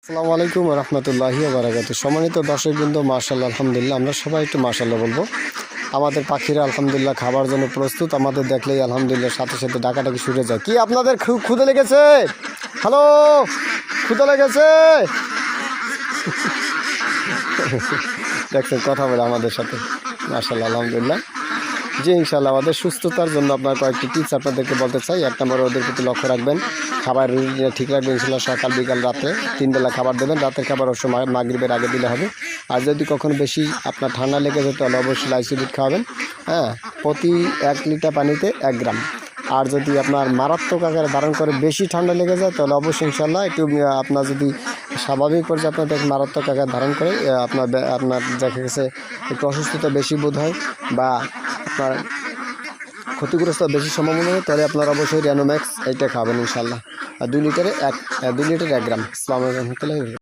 আসসালামু আলাইকুম রহমতুল্লাহি বারাকাতুহু। সম্মানিত দর্শকবৃন্দ, মাশাআল্লাহ আলহামদুলিল্লাহ, আমরা সবাই একটু মাশাআল্লাহ বলবো। আমাদের পাখিরা আলহামদুলিল্লাহ খাবার জন্য প্রস্তুত। আমাদের দেখলেই আলহামদুলিল্লাহ সাথে সাথে ডাকাডাকি শুরু যায়। কি আপনাদের ক্ষুধা লেগেছে? হ্যালো, ক্ষুধা লেগেছে? দেখছেন কথা বলে আমাদের সাথে, মাশাআল্লাহ আলহামদুলিল্লাহ। জি ইনশাআল্লাহ, আমাদের সুস্থতার জন্য আপনার কয়েকটি টিপস আপনাদেরকে বলতে চাই। এক নম্বরে ওদের প্রতি লক্ষ্য রাখবেন, খাবার ঠিক রাখবেন ইনশাআল্লাহ। সকাল বিকাল রাতে 3 বেলা খাবার দেবেন। রাতের খাবার অবশ্য মাগরিবের আগে দিলে হবে। আর যদি কখনো বেশি আপনার ঠান্ডা লেগে যায় তাহলে অবশ্যই লাইসিডিট খাওয়াবেন। হ্যাঁ, প্রতি 1 লিটার পানিতে 1 গ্রাম। আর যদি আপনার মারাত্মক আকারে ধারণ করে বেশি ঠান্ডা লেগে যায় তাহলে অবশ্যই ইনশাআল্লাহ একটু আপনার যদি স্বাভাবিক পর্যায়ে আপনাদের মারাত্মক আকারে ধারণ করে আপনার দেখা গেছে একটু অসুস্থতা বেশি বোধ হয় বা আপনার ক্ষতিগ্রস্ত বেশি সম্ভাবনা হয়, তাহলে আপনার অবশ্যই রেনোম্যাক্স এইটা খাবেন ইনশাআল্লাহ। আর 2 লিটারে 1 গ্রাম। আসসালামু আলাইকুম।